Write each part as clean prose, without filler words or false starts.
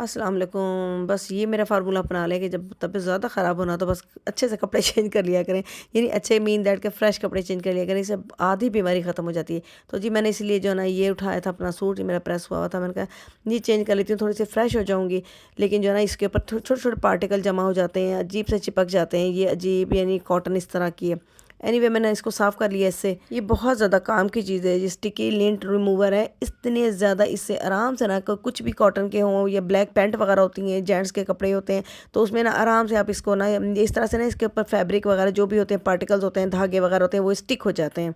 अस्सलाम वालेकुम। बस ये मेरा फ़ॉर्मूला अपना लें कि जब तबीयत ज़्यादा ख़राब हो ना तो बस अच्छे से कपड़े चेंज कर लिया करें। यानी अच्छे मीन दैट के फ्रेश कपड़े चेंज कर लिया करें, इससे आधी बीमारी ख़त्म हो जाती है। तो जी मैंने इसलिए जो है ना ये उठाया था अपना सूट, ये मेरा प्रेस हुआ था। मैंने कहा ये चेंज कर लेती हूँ, थोड़ी सी फ्रेश हो जाऊँगी। लेकिन जो है ना इसके ऊपर छोटे-छोटे पार्टिकल जमा हो जाते हैं, अजीब से चिपक जाते हैं। ये अजीब यानी कॉटन इस तरह की है। एनीवे मैंने इसको साफ़ कर लिया इससे। ये बहुत ज़्यादा काम की चीज़ है, ये स्टिकी लिंट रिमूवर है। इतने ज़्यादा इससे आराम से ना कुछ भी कॉटन के हों या ब्लैक पैंट वगैरह होती हैं, जेंट्स के कपड़े होते हैं, तो उसमें ना आराम से आप इसको ना इस तरह से ना इसके ऊपर फैब्रिक वगैरह जो भी होते हैं, पार्टिकल्स होते हैं, धागे वगैरह होते हैं, वो स्टिक हो जाते हैं।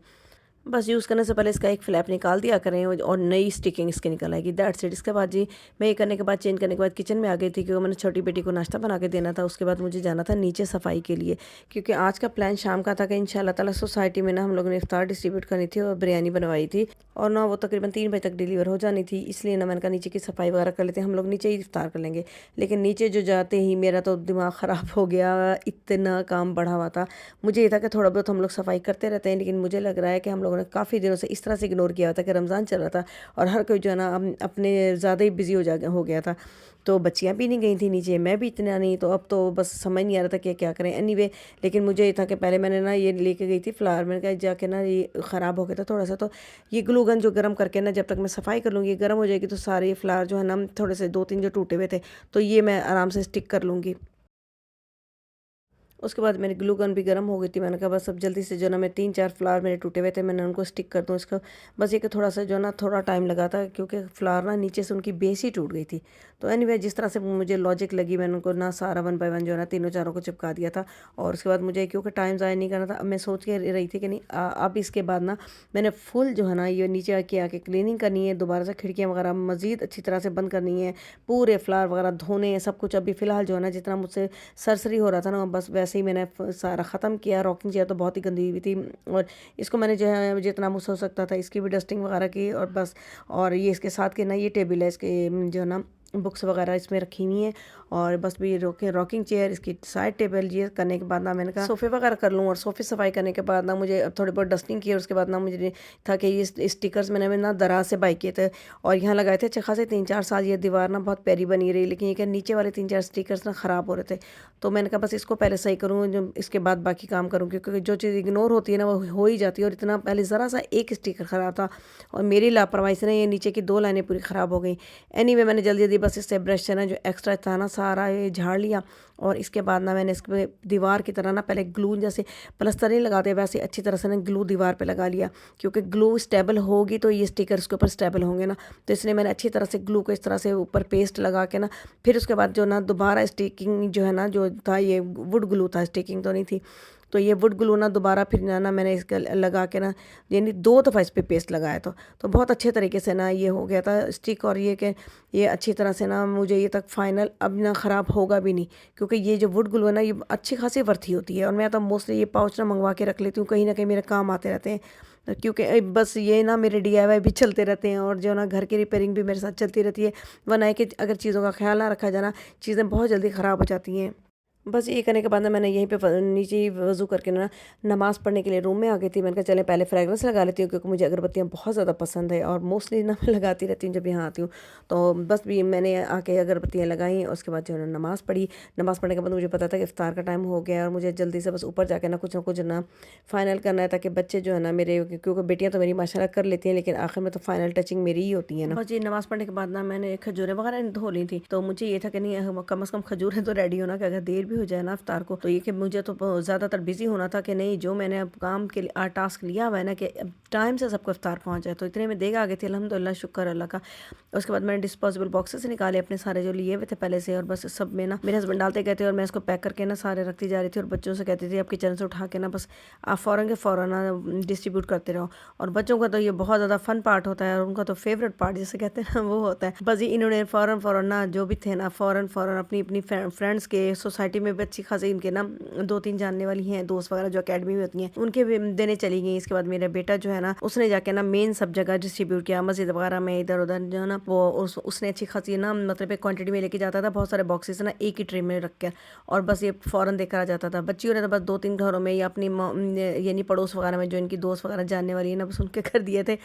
बस यूज़ करने से पहले इसका एक फ्लैप निकाल दिया करें और नई स्टिकिंग इसकी निकल आएगी। That's it. इसके बाद जी मैं ये करने के बाद चेंज करने के बाद किचन में आ गई थी, क्योंकि मैंने छोटी बेटी को नाश्ता बना के देना था। उसके बाद मुझे जाना था नीचे सफाई के लिए, क्योंकि आज का प्लान शाम का था कि इंशाल्लाह ताला सोसाइटी में ना हम लोगों ने इफ्तार डिस्ट्रीब्यूट करनी थी और बिरयानी बनवाई थी, और ना वो तकरीबन 3 बजे तक डिलीवर हो जानी थी। इसलिए ना मैंने कहा नीचे की सफाई वगैरह कर लेते हैं, हम लोग नीचे ही इफ्तार कर लेंगे। लेकिन नीचे जो जाते ही मेरा तो दिमाग ख़राब हो गया, इतना काम बढ़ा हुआ था। मुझे ये था कि थोड़ा बहुत हम लोग सफाई करते रहते हैं, लेकिन मुझे लग रहा है कि हम लोगों ने काफ़ी दिनों से इस तरह से इग्नोर किया था कि रमज़ान चल रहा था और हर कोई जो है ना अपने ज़्यादा ही बिज़ी हो गया था। तो बच्चियाँ भी नहीं गई थी नीचे, मैं भी इतना नहीं, तो अब तो बस समझ नहीं आ रहा था कि क्या करें। एनीवे लेकिन मुझे ये था कि पहले मैंने ना ये लेके गई थी फ्लावर, मैंने कहा जाके ना ये ख़राब हो गया था थोड़ा सा, तो ये ग्लू गन जो गर्म करके ना जब तक मैं सफाई कर लूँगी, गर्म हो जाएगी तो सारे ये फ्लावर जो है ना थोड़े से 2-3 जो टूटे हुए थे, तो ये मैं आराम से स्टिक कर लूँगी। उसके बाद मेरी ग्लू गन भी गर्म हो गई थी। मैंने कहा बस अब जल्दी से जो ना मैं 3-4 फ्लावर मेरे टूटे हुए थे, मैंने उनको स्टिक कर दूँ इसको। बस ये कि थोड़ा-सा जो ना थोड़ा टाइम लगा था, क्योंकि फ्लावर ना नीचे से उनकी बेस ही टूट गई थी। तो एनीवे जिस तरह से मुझे लॉजिक लगी, मैंने उनको ना सारा 1 बाय 1 जो है ना तीनों चारों को चिपका दिया था। और उसके बाद मुझे क्योंकि टाइम ज़ाया नहीं करना था, अब मैं सोच के रही थी कि नहीं अब इसके बाद ना मैंने फुल जो है ना ये नीचे आके क्लीनिंग करनी है, दोबारा से खिड़कियाँ वगैरह मज़ीद अच्छी तरह से बंद करनी है, पूरे फ्लावर वगैरह धोने हैं, सब कुछ। अभी फ़िलहाल जो है ना जितना मुझसे सरसरी हो रहा था ना, बस वैसे ही मैंने सारा ख़त्म किया। रॉकिंग चेयर तो बहुत ही गंदी हुई थी, और इसको मैंने जो है जितना मुझसे हो सकता था इसकी भी डस्टिंग वगैरह की, और बस। और ये इसके साथ के ना ये टेबल है, इसके जो है ना बुक्स वगैरह इसमें रखी हुई हैं, और बस भी रॉकिंग चेयर, इसकी साइड टेबल, ये करने के बाद ना मैंने कहा सोफ़े वगैरह कर लूँ। और सोफ़े सफाई करने के बाद ना मुझे थोड़ी बहुत डस्टिंग की, और उसके बाद ना मुझे था कि ये स्टिकर्स मैंने ना दराज से बाई किए थे और यहाँ लगाए थे अच्छे खासे 3-4 साल। ये दीवार ना बहुत प्यारी बनी रही, लेकिन ये क्या नीचे वाले 3-4 स्टिकर्स ना ख़राब हो रहे थे। तो मैंने कहा बस इसको पहले सही करूँ, जो इसके बाद बाकी काम करूँ, क्योंकि जो चीज़ इग्नोर होती है ना वो हो ही जाती है। और इतना पहले ज़रा सा एक स्टिकर ख़राब था, और मेरी लापरवाही से ना ये नीचे की 2 लाइनें पूरी ख़राब हो गई। एनीवे मैंने जल्दी-जल्दी बस इससे ब्रश से ना जो एक्स्ट्रा था ना सारा ये झाड़ लिया, और इसके बाद ना मैंने इसपे दीवार की तरह ना पहले ग्लू, जैसे प्लास्टर नहीं लगाते वैसे अच्छी तरह से ना ग्लू दीवार पे लगा लिया, क्योंकि ग्लू स्टेबल होगी तो ये स्टिकर इसके ऊपर स्टेबल होंगे ना। तो इसलिए मैंने अच्छी तरह से ग्लू को इस तरह से ऊपर पेस्ट लगा के ना, फिर उसके बाद जो ना दोबारा स्टिकिंग जो है ना जो था, ये वुड ग्लू था, स्टिकिंग तो नहीं थी। तो ये वुड ग्लू ना दोबारा फिर ना मैंने इसका लगा के ना, यानी 2 दफ़ा इस पे पेस्ट लगाया तो बहुत अच्छे तरीके से ना ये हो गया था स्टिक। और ये कि ये अच्छी तरह से ना मुझे ये तक फाइनल अब ना ख़राब होगा भी नहीं, क्योंकि ये जो वुड ग्लू है ना ये अच्छी खासी वर्थी होती है। और मैं तो मोस्टली ये पाउच ना मंगवा के रख लेती हूँ, कहीं ना कहीं मेरे काम आते रहते हैं, क्योंकि बस ये ना मेरे डीआईवाई भी चलते रहते हैं, और जो ना घर की रिपेयरिंग भी मेरे साथ चलती रहती है। वरना है कि अगर चीज़ों का ख्याल ना रखा जाए ना, चीज़ें बहुत जल्दी ख़राब हो जाती हैं। बस ये करने के बाद ना मैंने यहीं पे नीचे ही वज़ू करके ना नमाज़ पढ़ने के लिए रूम में आ गई थी। मैंने कहा चलें पहले फ्रेगरेंस लगा लेती हूँ, क्योंकि मुझे अगरबत्तियाँ बहुत ज़्यादा पसंद है, और मोस्टली ना मैं लगाती रहती हूँ जब यहाँ आती हूँ। तो बस भी मैंने आके अगरबत्तियाँ लगाई, और उसके बाद जो है ना नमाज़ पढ़ी। नमाज़ पढ़ने के बाद मुझे पता था कि इफ्तार का टाइम हो गया है, और मुझे जल्दी से बस ऊपर जाके ना कुछ ना फ़ाइनल करना है, ताकि बच्चे जो है ना मेरे, क्योंकि बेटियाँ तो मेरी माशाल्लाह कर लेती हैं, लेकिन आखिर में तो फ़ाइनल टचिंग मेरी ही होती है ना। बस ये नमाज़ पढ़ने के बाद ना मैंने खजूरें वगैरह धो ली थी, तो मुझे ये था कि नहीं कम से कम खजूरें तो रेडी होना, कि अगर देर भी हो जाए ना इफ्तार को, तो ये कि मुझे तो ज़्यादातर बिज़ी होना था कि नहीं, जो मैंने अब काम के लिए टास्क लिया हुआ है ना कि अब टाइम से सबको इफ्तार पहुँच जाए, तो इतने में देर आ गई थी। अल्हम्दुलिल्लाह, शुक्र अल्लाह का। उसके बाद मैंने डिस्पोजेबल बॉक्सेस निकाले अपने सारे जो लिए हुए थे पहले से, और बस सब में ना मेरे हस्बैंड डालते गए थे, और मैं इसको पैक करके ना सारे रखती जा रही थी, और बच्चों से कहती थी आप किचन से उठा के ना बस आप फ़ौरन के फ़ौरन ना डिस्ट्रीब्यूट करते रहो। और बच्चों का तो ये बहुत ज़्यादा फ़न पार्ट होता है, और उनका तो फेवरेट पार्ट जिसे कहते हैं ना वो होता है। बस ये इन्होंने फ़ौरन फ़ौरन ना जो भी थे ना फ़ौरन फ़ौरन अपनी अपनी फ्रेंड्स के सोसाइटी में भी अच्छी खासी इनके ना 2-3 जानने वाली हैं दोस्त वगैरह जो अकेडमी में होती हैं, उनके भी देने चली गई। इसके बाद मेरा बेटा जो है ना उसने जाके ना मेन सब जगह डिस्ट्रीब्यूट किया, मस्जिद वगैरह में इधर उधर जो है ना वो उसने अच्छी खासी ना मतलब एक क्वांटिटी में लेके जाता था, बहुत सारे बॉक्सेस ना एक ही ट्रे में रख कर, और बस ये फ़ौरन देकर आ जाता था। बच्चियों ने तो बस 2-3 घरों में या अपनी यानी पड़ोस वगैरह में जो इनकी दोस्त वगैरह जानने वाली है ना बस उनके कर दिए थे,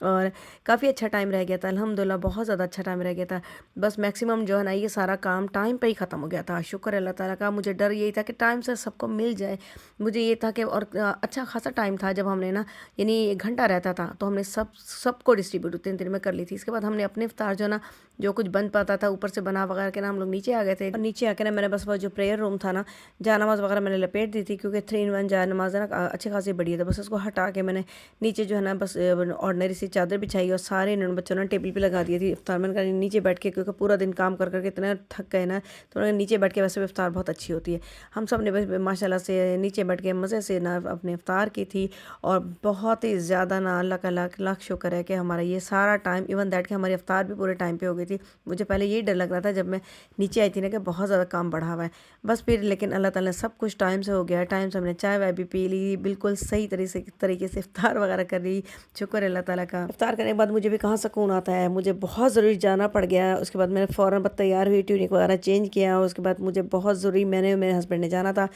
और काफ़ी अच्छा टाइम रह गया था अल्हम्दुलिल्लाह, बहुत ज़्यादा अच्छा टाइम रह गया था। बस मैक्सिमम जो है ना ये सारा काम टाइम पे ही ख़त्म हो गया था, शुक्र अल्लाह ताला का। मुझे डर यही था कि टाइम से सबको मिल जाए, मुझे ये था कि और अच्छा खासा टाइम था जब हमने ना यानी 1 घंटा रहता था तो हमने सबको डिस्ट्रीब्यूट 3 दिन में कर ली थी। इसके बाद हमने अपने इफ्तार जो ना जो कुछ बन पाता था ऊपर से बना वगैरह के ना हम लोग नीचे आ गए थे, और नीचे आके ना मैंने बस वो जो प्रेयर रूम था ना जहाँ नमाज़ वगैरह मैंने लपेट दी थी, क्योंकि 3 in 1 जहाँ नमाज है ना अच्छी खासी बड़ी है, तो बस उसको हटा के मैंने नीचे जो है ना बस ऑर्डनरी सी चादर बिछाई और सारे इन्होंने बच्चों ने टेबल पे लगा दिया थी इफ्तार। मैंने कहा नीचे बैठ के, क्योंकि पूरा दिन काम कर करके इतना थक गए ना, तो उन्होंने नीचे बैठ के वैसे भी इफ्तार बहुत अच्छी होती है। हम सब ने बस माशाल्लाह से नीचे बैठ के मज़े से ना अपने इफ्तार की थी, और बहुत ही ज़्यादा ना अल्लाह का लाख लाख शुक्र है कि हमारा ये सारा टाइम, इवन दैट कि हमारी इफ्तार भी पूरे टाइम पे हो गई थी। मुझे पहले यही डर लग रहा था जब मैं नीचे आई थी ना कि बहुत ज़्यादा काम बढ़ा हुआ है, बस फिर लेकिन अल्लाह ताला ने सब कुछ टाइम से हो गया। टाइम से हमने चाय वाय भी पी ली, बिल्कुल सही तरीके से इफ्तार वगैरह कर ली, शुक्र अल्लाह ताला का। इफ्तार करने के बाद मुझे भी कहाँ सुकून आता है, मुझे बहुत ज़रूरी जाना पड़ गया। उसके बाद मैंने फ़ौरन बस तैयार हुई, ट्यूनिक वगैरह चेंज किया, उसके बाद मुझे बहुत ज़रूरी मैंने मेरे हस्बैंड ने जाना था।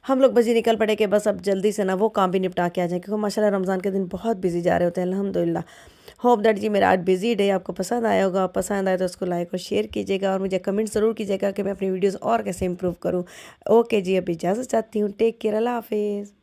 हम लोग बस ये निकल पड़े कि बस अब जल्दी से ना वो काम भी निपटा के आ जाए, क्योंकि माशाल्लाह रमज़ान के दिन बहुत बिजी जा रहे होते हैं अल्हम्दुलिल्लाह। होप दैट जी मेरा आज बिजी डे आपको पसंद आया होगा, पसंद आए तो उसको लाइक और शेयर कीजिएगा, और मुझे कमेंट ज़रूर कीजिएगा कि मैं अपनी वीडियोस और कैसे इंप्रूव करूँ। ओके जी, अभी इजाज़त चाहती हूँ, टेक केयर, अल्लाह हाफिज़।